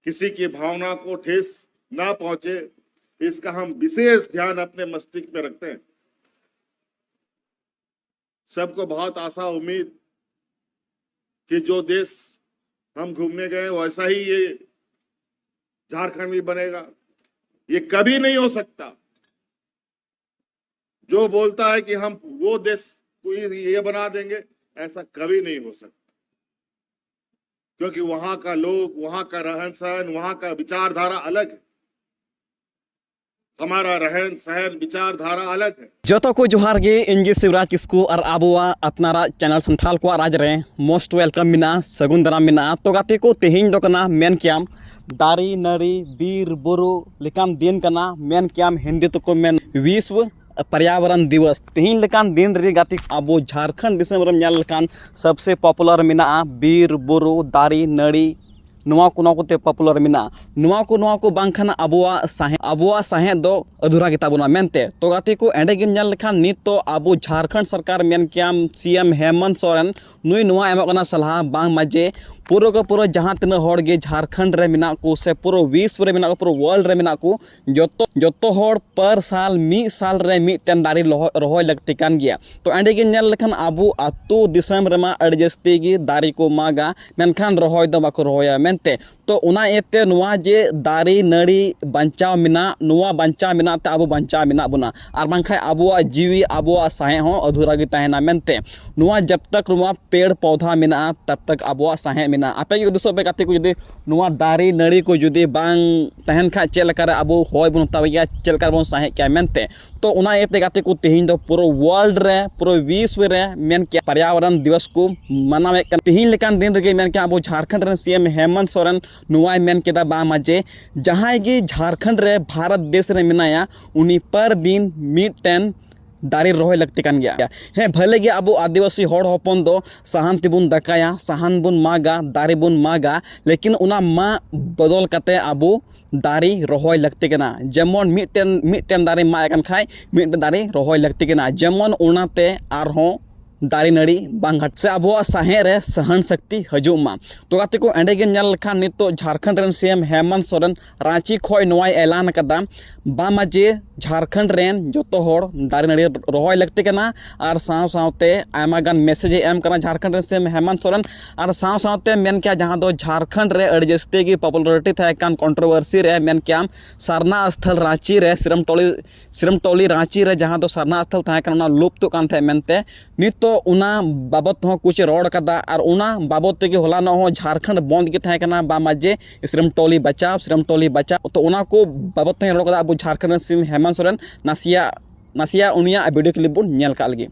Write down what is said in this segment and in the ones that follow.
किसी की भावना को ठेस ना पहुंचे, इसका हम विशेष ध्यान अपने मस्तिष्क में रखते हैं। सबको बहुत आशा उम्मीद कि जो देश हम घूमने गए वैसा ही ये झारखंड भी बनेगा। ये कभी नहीं हो सकता। जो बोलता है कि हम वो देश को ये बना देंगे, ऐसा कभी नहीं हो सकता, क्योंकि वहां का लोग, वहां का रहन सहन, वहां का विचारधारा अलग है। हमारा रहन सहन विचारधारा अलग है। जोतो को जोहार गे इंगे शिवराज किस्कू और आबुआ अपनारा चैनल संथाल को राज रे मोस्ट वेलकम मिना सगुन दाराम मिना। तो गाते को तेहिं दो कना मेन क्याम दारी नारी बीर बुरु लेकान दिन कना मेन क्याम हिंदी तो को मेन विश्व पर्यावरण दिवस तेहिं लेकान दिन रे गाती आबो झारखंड दिसम रम ᱧᱮᱞ लेकान सबसे पॉपुलर मिना बीर बुरु दारी नारी नुआ को ते पॉपुलर मिना नुआ को बांखान आबुआ साहे दो अधूरा गिताबुना मेनते। तो गाते को एंडे गिम ᱧᱮᱞ लेखान नित तो आबो झारखंड सरकार मेन क्याम सीएम हेमंत सोरेन नुई नुआ एमकना सलाह बांग माजे पूरा को पूरा जहाँ तना होड़ गे झारखंड रे मिना को से पूरा विश्व रे मिना को पूरा वर्ल्ड रे मिना को जोतो होड़ पर साल मी साल रे मिटन दारी रोहय लगती कान गया। तो एंडे गिम ᱧᱮᱞ लेखान आबो आतु दिसम रेमा अड़ जस्ती गी दारी को मागा मेनखान रोहय दो बाको रोहया मेनते। तो उना एते नुआ जे दारी नारी बंचाव मिना नुआ बंचाव मिना ते आबो बंचाव मिना बुना आर बांखाय आबोआ जीवी आबोआ साहे हो अधूरा गे तहना मेनते। नुआ जब तक नुआ पेड़ पौधा मिना तब तक आबोआ साहे मिना आपे गे दुसो बे गाते को जुदी नुआ दारी नारी को जुदी बांग तहन खा चेल कर आबो होय बुन तावया चेल कर बन साहे क्या मेनते। तो उना एते गाते को तेहिं दो पूरा वर्ल्ड रे पूरा विश्व रे मेन क्या पर्यावरण दिवस को मनावे कन तेहिं लेकान दिन रे मेन क्या आबो झारखंड रे सीएम हेमंत सोरेन नुआय मेन केदा बा माजे जहां गे झारखंड रे भारत देश रे मिनाया उनी पर दिन मिटन दारी रोहय लगती कान गया हे भले गे आबो आदिवासी होड़ होपन दो साहन तिबुन दकाया साहन बुन मागा दारी बुन मागा लेकिन उना मा बदल कते आबो दारी रोहय लगती कना जेमन मिटन दारी मा एकान खाय मिटन दारी रोहय लगती कना जेमन उनाते आरहों दारी नाड़ी बांग घट से आबो साहे रे सहन शक्ति हजुम मा। तो गाते को एंडे गेम ᱧᱮᱞ लेखान नितो झारखंड रेन सीएम हेमंत सोरेन रांची खोय नोय ऐलान कदा बा माजे झारखंड रेन जोतो होड़ दारी नाड़ी रोहय लगती कना आर साव सावते आयमा गान मैसेज एम कना झारखंड रेन सीएम हेमंत सोरेन आर साव सावते मेन क्या जहां दो झारखंड रे अड़ जस्ते की पॉपुलरिटी था कान कंट्रोवर्सी रे मेन क्या सरना स्थल रांची रे सिरमटोली रांची रे जहां दो सरना स्थल था कान लुप्त कान थे मेनते नित तो उना बाबत हो कुछ रोड कदा और उना बाबत के होला न हो झारखंड बंद के थाय कना बा माजे सिरमटोली बचाव तो उना को बाबत रोड कदा अब झारखंड सीएम हेमंत सोरेन नासिया उनिया वीडियो क्लिप बुन ᱧᱮल का लगी।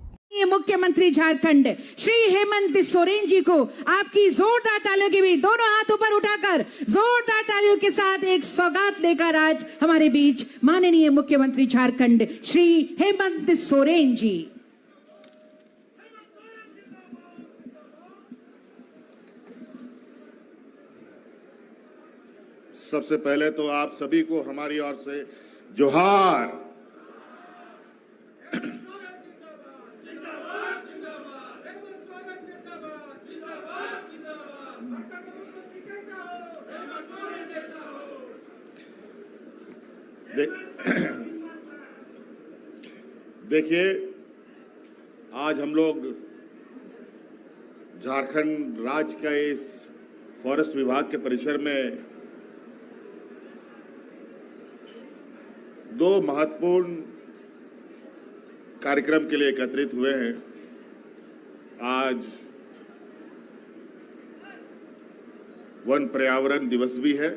मुख्यमंत्री झारखंड श्री हेमंत सोरेन जी को आपकी जोरदार तालियों के बीच दोनों हाथ ऊपर उठाकर जोरदार तालियों के साथ एक सौगात लेकर आज हमारे बीच माननीय मुख्यमंत्री झारखंड श्री हेमंत सोरेन जी। सबसे पहले तो आप सभी को हमारी ओर से जोहार। देखिए, आज हम लोग झारखंड राज्य का इस फॉरेस्ट विभाग के परिसर में दो महत्वपूर्ण कार्यक्रम के लिए एकत्रित हुए हैं। आज वन पर्यावरण दिवस भी है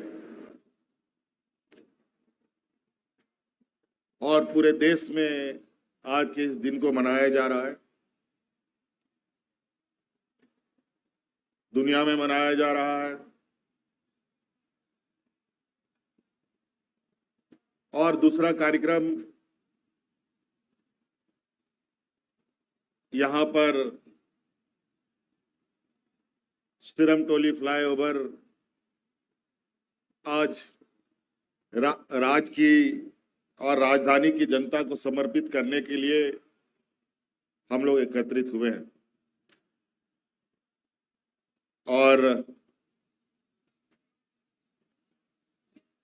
और पूरे देश में आज के इस दिन को मनाया जा रहा है, दुनिया में मनाया जा रहा है। और दूसरा कार्यक्रम यहां पर सिरमटोली फ्लाईओवर आज राज्य की और राजधानी की जनता को समर्पित करने के लिए हम लोग एकत्रित हुए हैं। और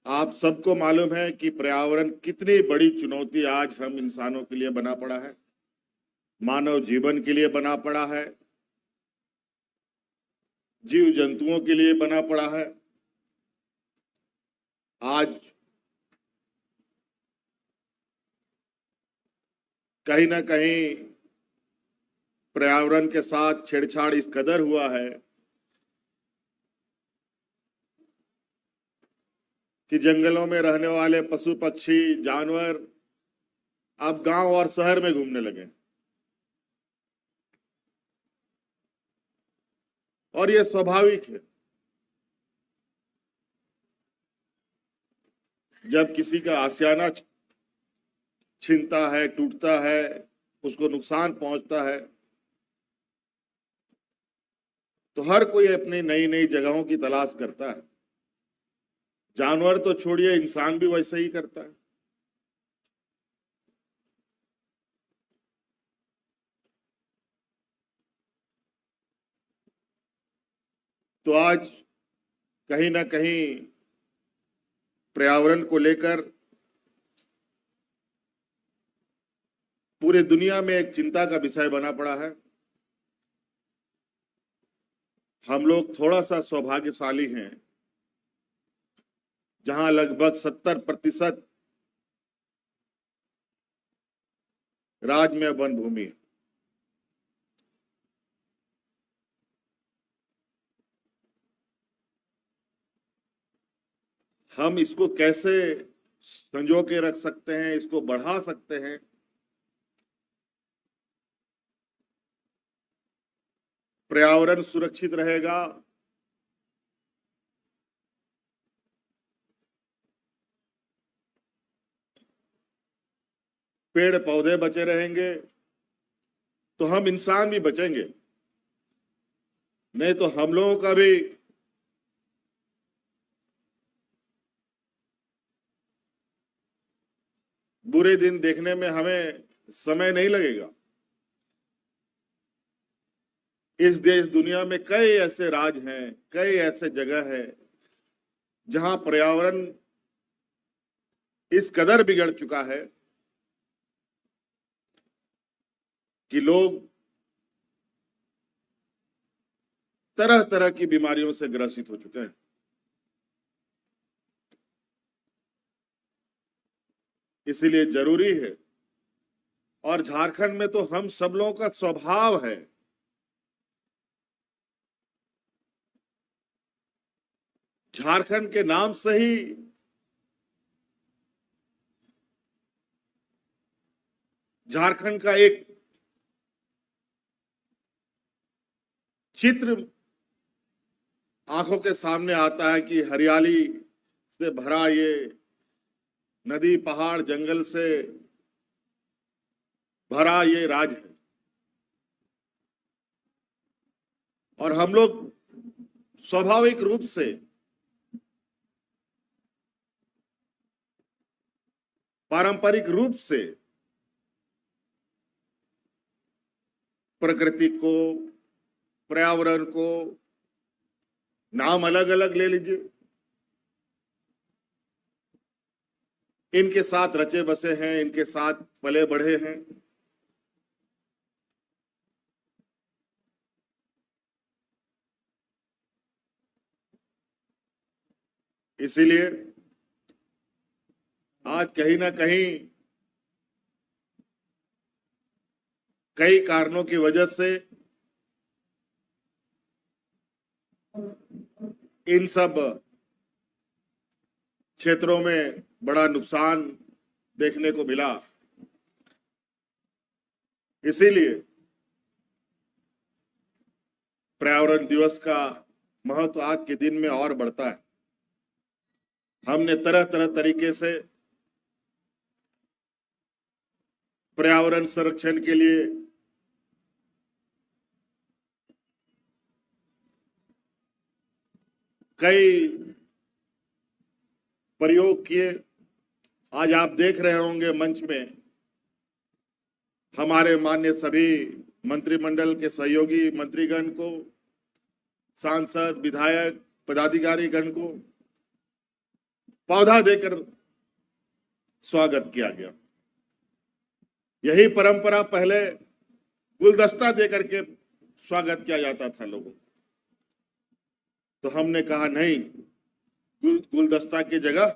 आप सबको मालूम है कि पर्यावरण कितनी बड़ी चुनौती आज हम इंसानों के लिए बना पड़ा है, मानव जीवन के लिए बना पड़ा है, जीव जंतुओं के लिए बना पड़ा है। आज कहीं ना कहीं पर्यावरण के साथ छेड़छाड़ इस कदर हुआ है कि जंगलों में रहने वाले पशु पक्षी जानवर अब गांव और शहर में घूमने लगे। और यह स्वाभाविक है। जब किसी का आशियाना छिनता है, टूटता है, उसको नुकसान पहुंचता है, तो हर कोई अपनी नई नई जगहों की तलाश करता है। जानवर तो छोड़िए, इंसान भी वैसे ही करता है। तो आज कहीं ना कहीं पर्यावरण को लेकर पूरे दुनिया में एक चिंता का विषय बना पड़ा है। हम लोग थोड़ा सा सौभाग्यशाली हैं, जहां लगभग 70% राज्य में वन भूमि है। हम इसको कैसे संजो के रख सकते हैं, इसको बढ़ा सकते हैं, पर्यावरण सुरक्षित रहेगा, पेड़ पौधे बचे रहेंगे, तो हम इंसान भी बचेंगे। नहीं तो हम लोगों का भी बुरे दिन देखने में हमें समय नहीं लगेगा। इस देश दुनिया में कई ऐसे राज्य हैं, कई ऐसे जगह है जहां पर्यावरण इस कदर बिगड़ चुका है कि लोग तरह तरह की बीमारियों से ग्रसित हो चुके हैं। इसीलिए जरूरी है, और झारखंड में तो हम सब लोगों का स्वभाव है, झारखंड के नाम से ही झारखंड का एक चित्र आंखों के सामने आता है कि हरियाली से भरा ये नदी, पहाड़, जंगल से भरा ये राज्य है। और हम लोग स्वाभाविक रूप से पारंपरिक रूप से प्रकृति को, पर्यावरण को, नाम अलग अलग ले लीजिए, इनके साथ रचे बसे हैं, इनके साथ पले बढ़े हैं। इसीलिए आज कहीं ना कहीं कई कारणों की वजह से इन सब क्षेत्रों में बड़ा नुकसान देखने को मिला। इसीलिए पर्यावरण दिवस का महत्व आज के दिन में और बढ़ता है। हमने तरह तरह तरीके से पर्यावरण संरक्षण के लिए कई प्रयोग किए। आज आप देख रहे होंगे मंच में हमारे माननीय सभी मंत्रिमंडल के सहयोगी मंत्रीगण को, सांसद, विधायक, पदाधिकारीगण को पौधा देकर स्वागत किया गया। यही परंपरा पहले गुलदस्ता देकर के स्वागत किया जाता था लोगों को। तो हमने कहा नहीं, गुलदस्ता की जगह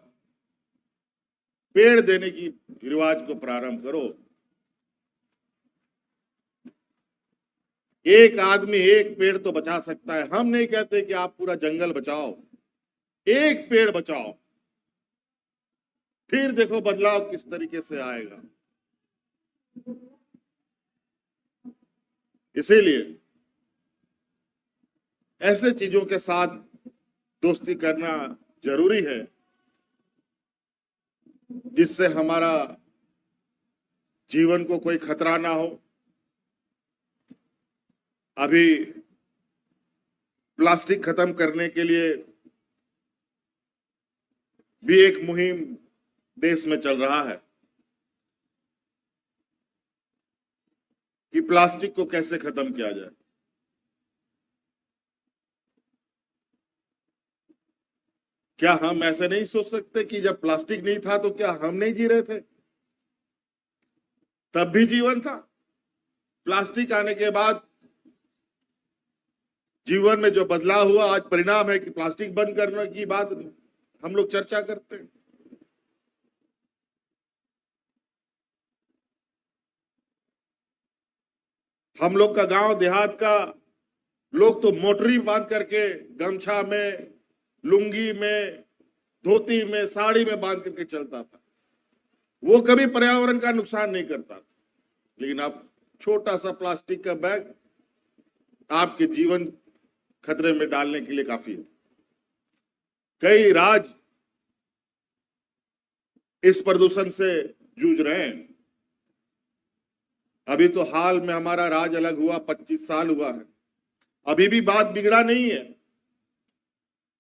पेड़ देने की रिवाज को प्रारंभ करो। एक आदमी एक पेड़ तो बचा सकता है। हम नहीं कहते कि आप पूरा जंगल बचाओ, एक पेड़ बचाओ, फिर देखो बदलाव किस तरीके से आएगा। इसीलिए ऐसे चीजों के साथ दोस्ती करना जरूरी है जिससे हमारा जीवन को कोई खतरा ना हो। अभी प्लास्टिक खत्म करने के लिए भी एक मुहिम देश में चल रहा है कि प्लास्टिक को कैसे खत्म किया जाए। क्या हम ऐसे नहीं सोच सकते कि जब प्लास्टिक नहीं था तो क्या हम नहीं जी रहे थे? तब भी जीवन था। प्लास्टिक आने के बाद जीवन में जो बदलाव हुआ, आज परिणाम है कि प्लास्टिक बंद करने की बात हम लोग चर्चा करते हैं। हम लोग का गांव देहात का लोग तो मोटरी बांध करके गमछा में, लुंगी में, धोती में, साड़ी में बांध करके चलता था। वो कभी पर्यावरण का नुकसान नहीं करता था। लेकिन अब छोटा सा प्लास्टिक का बैग आपके जीवन खतरे में डालने के लिए काफी है। कई राज्य इस प्रदूषण से जूझ रहे हैं। अभी तो हाल में हमारा राज्य अलग हुआ, 25 साल हुआ है, अभी भी बात बिगड़ा नहीं है।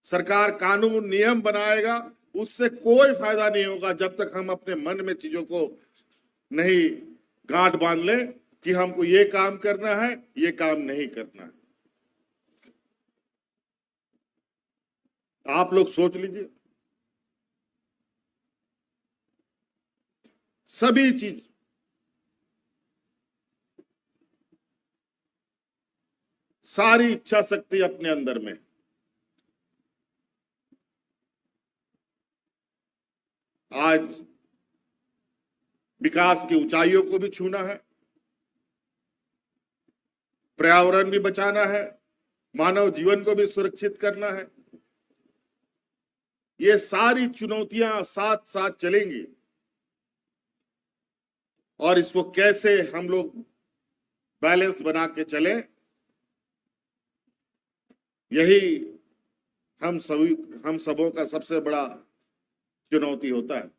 सरकार कानून नियम बनाएगा, उससे कोई फायदा नहीं होगा जब तक हम अपने मन में चीजों को नहीं गांठ बांध लें कि हमको ये काम करना है, ये काम नहीं करना है। आप लोग सोच लीजिए, सभी चीज सारी इच्छा शक्ति अपने अंदर में। आज विकास की ऊंचाइयों को भी छूना है, पर्यावरण भी बचाना है, मानव जीवन को भी सुरक्षित करना है। ये सारी चुनौतियां साथ साथ चलेंगी और इसको कैसे हम लोग बैलेंस बना के चलें, यही हम सबों का सबसे बड़ा चुनौती होता है।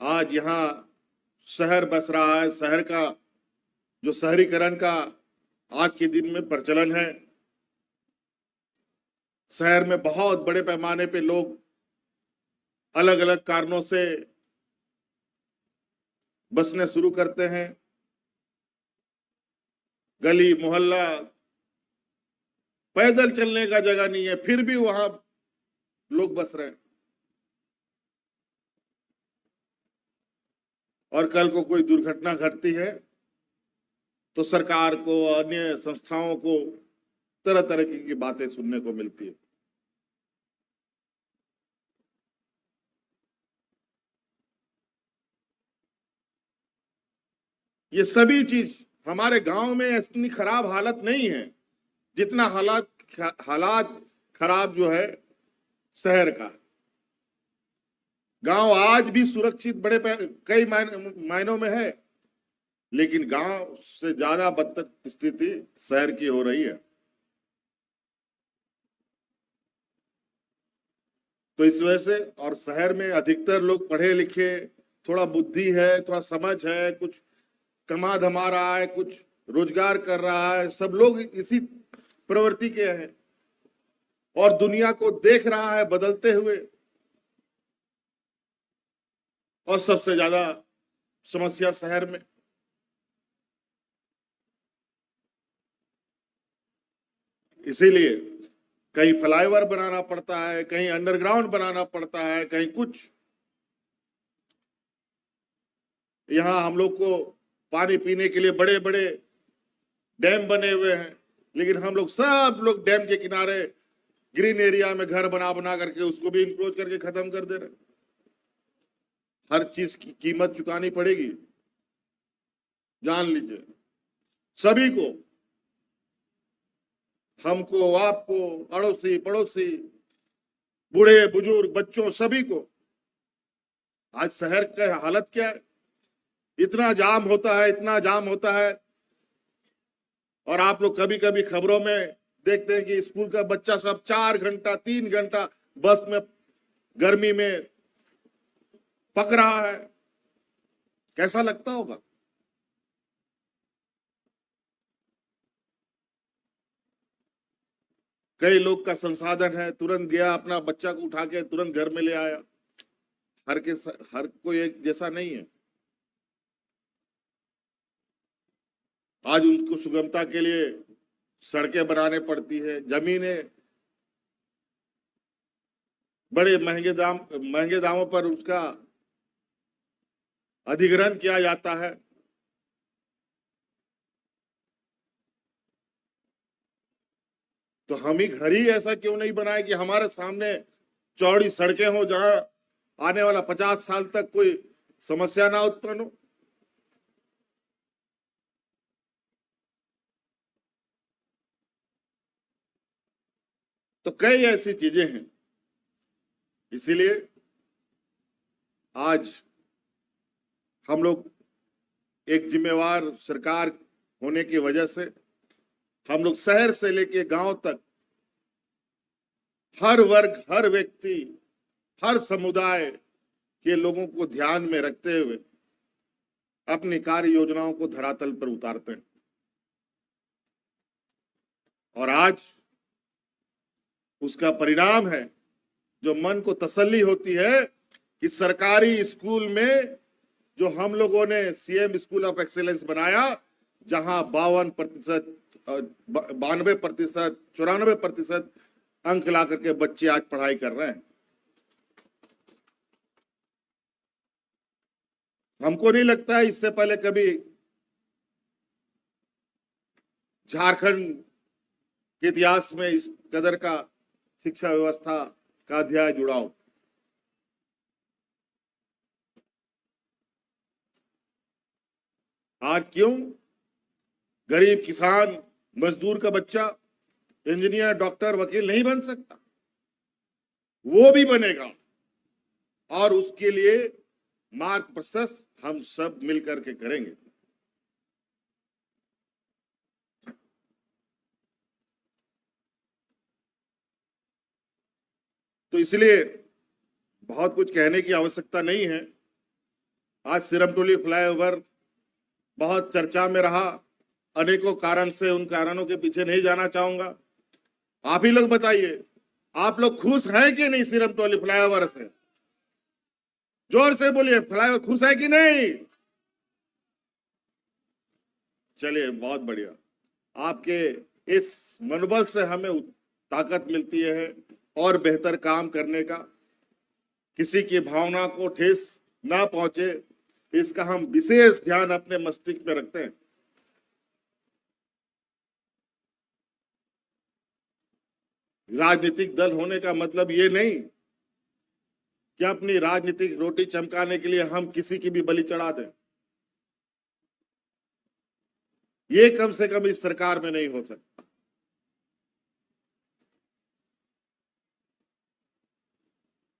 आज यहां शहर बस रहा है। शहर का जो शहरीकरण का आज के दिन में प्रचलन है, शहर में बहुत बड़े पैमाने पे लोग अलग अलग कारणों से बसने शुरू करते हैं। गली मोहल्ला, पैदल चलने का जगह नहीं है, फिर भी वहां लोग बस रहे हैं। और कल को कोई दुर्घटना घटती है तो सरकार को, अन्य संस्थाओं को तरह तरह की बातें सुनने को मिलती है। ये सभी चीज हमारे गांव में इतनी खराब हालत नहीं है जितना हालात खराब जो है शहर का। गांव आज भी सुरक्षित कई मायनों में है, लेकिन गांव से ज्यादा बदतर स्थिति शहर की हो रही है। तो इस वजह से, और शहर में अधिकतर लोग पढ़े लिखे, थोड़ा बुद्धि है, थोड़ा समझ है, कुछ कमा धमा रहा है, कुछ रोजगार कर रहा है, सब लोग इसी प्रवृत्ति के हैं और दुनिया को देख रहा है बदलते हुए। और सबसे ज्यादा समस्या शहर में। इसीलिए कहीं फ्लाईओवर बनाना पड़ता है, कहीं अंडरग्राउंड बनाना पड़ता है, कहीं कुछ। यहां हम लोग को पानी पीने के लिए बड़े बड़े डैम बने हुए हैं, लेकिन हम लोग सब लोग डैम के किनारे ग्रीन एरिया में घर बना बना करके उसको भी इंक्लोज करके खत्म कर दे रहे। हर चीज की कीमत चुकानी पड़ेगी, जान लीजिए, सभी को, हमको, आपको, अड़ोसी पड़ोसी, बूढ़े बुजुर्ग, बच्चों, सभी को। आज शहर का हालत क्या है, इतना जाम होता है, इतना जाम होता है। और आप लोग कभी कभी खबरों में देखते हैं कि स्कूल का बच्चा सब 4 घंटा 3 घंटा बस में गर्मी में पक रहा है। कैसा लगता होगा? कई लोग का संसाधन है, तुरंत गया, अपना बच्चा को उठा के तुरंत घर में ले आया। हर कोई एक जैसा नहीं है। आज उनको सुगमता के लिए सड़कें बनाने पड़ती है, जमीनें बड़े महंगे दामों पर उसका अधिग्रहण किया जाता है। तो हम ही घर ही ऐसा क्यों नहीं बनाए कि हमारे सामने चौड़ी सड़कें हो, जहां आने वाला 50 साल तक कोई समस्या ना उत्पन्न हो। तो कई ऐसी चीजें हैं। इसीलिए आज हम लोग एक जिम्मेवार सरकार होने की वजह से हम लोग शहर से लेके गांव तक हर वर्ग, हर व्यक्ति, हर समुदाय के लोगों को ध्यान में रखते हुए अपनी कार्य योजनाओं को धरातल पर उतारते हैं। और आज उसका परिणाम है, जो मन को तसल्ली होती है कि सरकारी स्कूल में जो हम लोगों ने सीएम स्कूल ऑफ एक्सीलेंस बनाया, जहां 52%, 92%, 94% अंक ला करके बच्चे आज पढ़ाई कर रहे हैं। हमको नहीं लगता है इससे पहले कभी झारखंड के इतिहास में इस कदर का शिक्षा व्यवस्था का अध्याय जुड़ा हो। आज क्यों गरीब किसान, मजदूर का बच्चा इंजीनियर, डॉक्टर, वकील नहीं बन सकता? वो भी बनेगा, और उसके लिए मार्ग प्रशस्त हम सब मिलकर के करेंगे। तो इसलिए बहुत कुछ कहने की आवश्यकता नहीं है। आज सिरमटोली फ्लाईओवर बहुत चर्चा में रहा, अनेकों कारण से। उन कारणों के पीछे नहीं जाना चाहूंगा। आप ही लोग बताइए, आप लोग खुश हैं कि नहीं सिरमटोली फ्लाईओवर से? जोर से बोलिए, फ्लाईओवर खुश है कि नहीं? चलिए, बहुत बढ़िया। आपके इस मनोबल से हमें ताकत मिलती है और बेहतर काम करने का। किसी की भावना को ठेस ना पहुंचे, इसका हम विशेष ध्यान अपने मस्तिष्क में रखते हैं। राजनीतिक दल होने का मतलब ये नहीं कि अपनी राजनीतिक रोटी चमकाने के लिए हम किसी की भी बलि चढ़ा दें। ये कम से कम इस सरकार में नहीं हो सकता।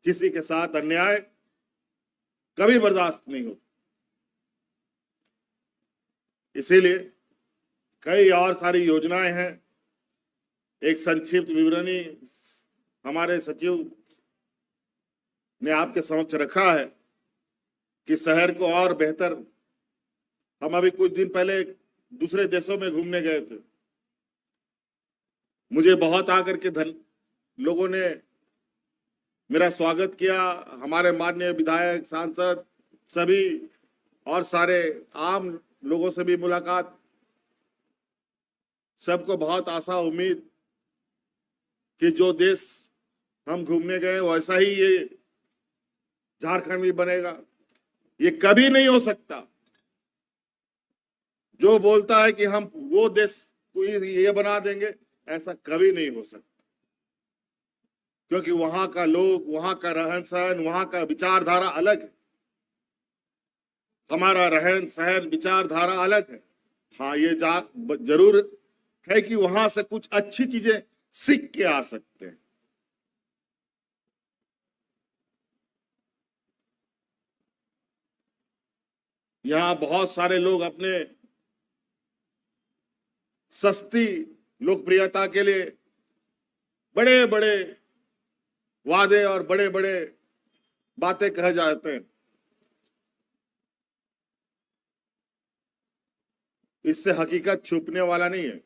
किसी के साथ अन्याय कभी बर्दाश्त नहीं हो। इसीलिए कई और सारी योजनाएं हैं। एक संक्षिप्त विवरणी हमारे सचिव ने आपके समक्ष रखा है कि शहर को और बेहतर। हम अभी कुछ दिन पहले दूसरे देशों में घूमने गए थे। मुझे बहुत आकर के लोगों ने मेरा स्वागत किया। हमारे माननीय विधायक, सांसद, सभी और सारे आम लोगों से भी मुलाकात। सबको बहुत आशा, उम्मीद कि जो देश हम घूमने गए वैसा ही ये झारखंड भी बनेगा, ये कभी नहीं हो सकता। जो बोलता है कि हम वो देश को ये बना देंगे, ऐसा कभी नहीं हो सकता, क्योंकि वहां का लोग, वहां का रहन सहन, वहां का विचारधारा अलग है। हमारा रहन सहन विचारधारा अलग है। हाँ, ये जरूर है कि वहां से कुछ अच्छी चीजें सीख के आ सकते हैं। यहां बहुत सारे लोग अपने सस्ती लोकप्रियता के लिए बड़े बड़े वादे और बड़े बड़े बातें कहे जाते हैं। इससे हकीकत छुपने वाला नहीं है।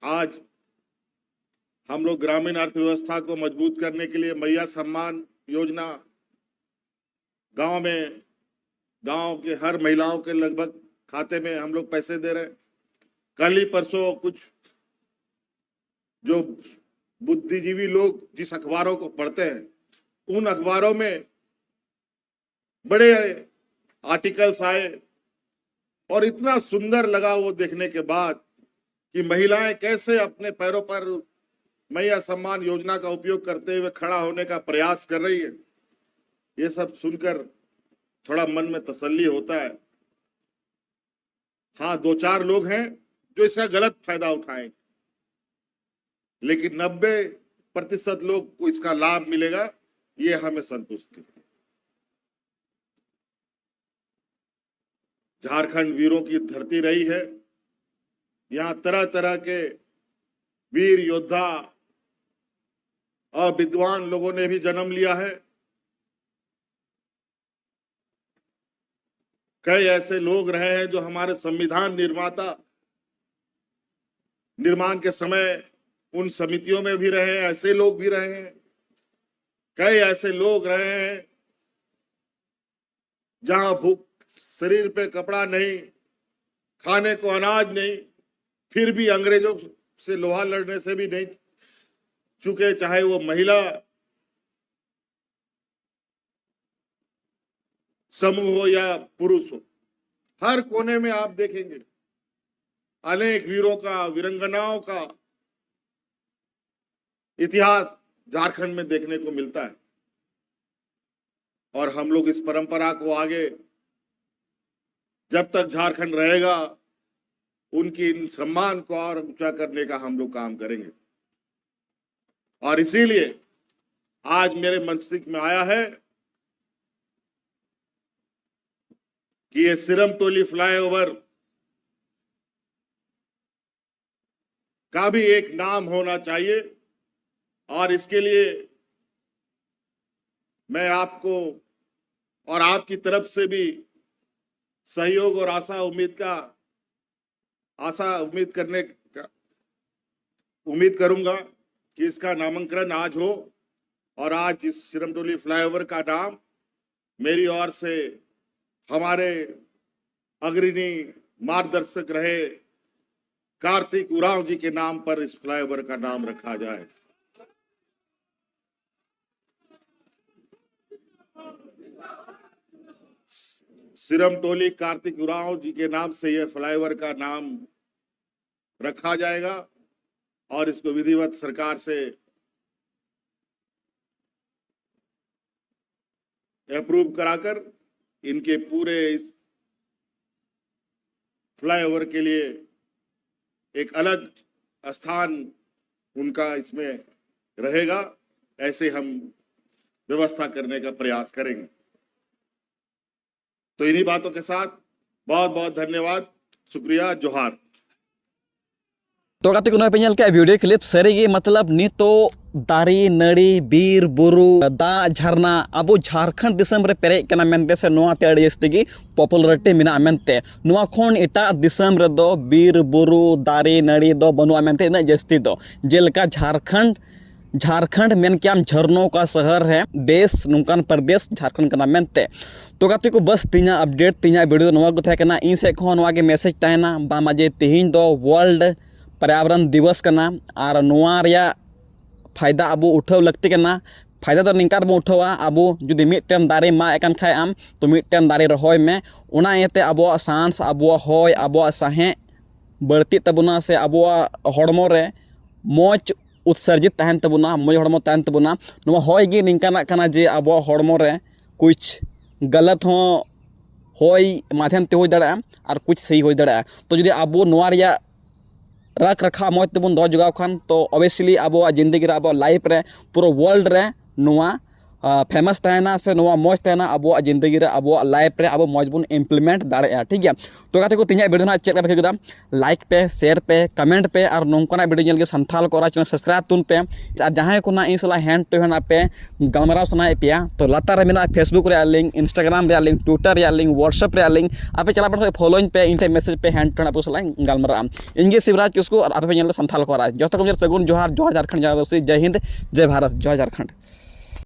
आज हम लोग ग्रामीण अर्थव्यवस्था को मजबूत करने के लिए मैया सम्मान योजना गांव के हर महिलाओं के लगभग खाते में हम लोग पैसे दे रहे हैं। कल ही परसों कुछ जो बुद्धिजीवी लोग जिस अखबारों को पढ़ते हैं, उन अखबारों में बड़े आर्टिकल्स आए और इतना सुंदर लगा वो देखने के बाद कि महिलाएं कैसे अपने पैरों पर मैया सम्मान योजना का उपयोग करते हुए खड़ा होने का प्रयास कर रही है। ये सब सुनकर थोड़ा मन में तसल्ली होता है। हाँ, 2-4 लोग हैं जो इसका गलत फायदा उठाएंगे, लेकिन 90% लोग को इसका लाभ मिलेगा, ये हमें संतुष्टि है। झारखंड वीरों की धरती रही है। यहाँ तरह तरह के वीर योद्धा और विद्वान लोगों ने भी जन्म लिया है। कई ऐसे लोग रहे हैं जो हमारे संविधान निर्माण के समय उन समितियों में भी रहे हैं, ऐसे लोग भी रहे हैं। कई ऐसे लोग रहे हैं जहां भूख, शरीर पे कपड़ा नहीं, खाने को अनाज नहीं, फिर भी अंग्रेजों से लोहा लड़ने से भी नहीं चुके, चाहे वो महिला समूह हो या पुरुष हो। हर कोने में आप देखेंगे अनेक वीरों का, वीरंगनाओं का इतिहास झारखंड में देखने को मिलता है। और हम लोग इस परंपरा को आगे, जब तक झारखंड रहेगा, उनकी इन सम्मान को और ऊंचा करने का हम लोग काम करेंगे। और इसीलिए आज मेरे मस्तिष्क में आया है कि ये सिरमटोली फ्लाईओवर का भी एक नाम होना चाहिए। और इसके लिए मैं आपको और आपकी तरफ से भी सहयोग और उम्मीद करूंगा कि इसका नामकरण आज हो। और आज इस सिरमटोली फ्लाईओवर का नाम मेरी ओर से हमारे अग्रणी मार्गदर्शक रहे कार्तिक उरांव जी के नाम पर इस फ्लाईओवर का नाम रखा जाए। सिरमटोली कार्तिक उरांव जी के नाम से यह फ्लाईओवर का नाम रखा जाएगा और इसको विधिवत सरकार से अप्रूव कराकर इनके पूरे इस फ्लाईओवर के लिए एक अलग स्थान उनका इसमें रहेगा, ऐसे हम व्यवस्था करने का प्रयास करेंगे। तो इन्हीं बातों के साथ बहुत बहुत धन्यवाद, शुक्रिया, जोहार। तो गाते को पे नेल के वीडियो क्लिप सारी मतलब नितो दारी नाड़ी बीर बुरु दा झरना अब झारखंड दिसम रे पेरेज कना मेनते से नोआते अड़ी जस्ती पॉपुलरिटी मिना मेनते नोआ खोन एटा दिसम रे दो बीर बुरु दारी नाड़ी दो बनुआ मेनते इना जस्ती दो जेलका झारखंड झारखंड मेन क्या झरनों का शहर है देश नौकान प्रदेश झारखंड का मेनते तो गाते को बस तीना अपडेट तीना वीडियो नवा को था इन से के मैसेज तहना बामा जे तेहिं दो वर्ल्ड पर्यावरण दिवस करना और नवा रिया फायदा अब उठाव लगती करना फायदा तो निंकार बो उठावा अब जुदी मिट्टन दारे मा एकान खाय आम तो मिट्टन दारे रहोय में उना एते अब सांस अब होय अब साहे बढ़ती तबुना से अब हड़मो रे मौज उत्सर्जित तहन तबुना मौज हड़मो तहन तबुना नवा होय गे निंकाना कना जे अब हड़मो रे कुछ गलत हो होय माध्यम ते हो दड़ा और कुछ सही हो दड़ा तो जुदी अब नवा रिया रख रखा मौज तबुन दो जुगाव खान तो ऑब्वियसली अब जिंदगी रे अब लाइफ रे पूरा वर्ल्ड रे नवा फेमस तहना से नवा मौज तहना अब जिंदगी रे अब लाइफ रे अब मौज बुन इम्प्लीमेंट दाड़े ठीक है तो गाते को तीन वीडियो ना चेक पे लाइक पे शेयर पे कमेंट पे और नौकाना वीडियो के संथाल को चैनल सब्सक्राइब तुन पे और जहाँ को ना इस हैंड टू हैंड पे गलमाराव सनाए पे तो लतार रे मेना फेसबुक रे लिंक इंस्टाग्राम रे लिंक ट्विटर रे लिंक व्हाट्सएप रे लिंक आपे चला पड़े फॉलोइंग पे इन मैसेज पे हैंड टू हैंड पे सला गलमारा इनगे शिवराज किसको और आपे संथाल को जो तक सगुन जोहार जोहार झारखंड जय हिंद जय भारत जय झारखंड।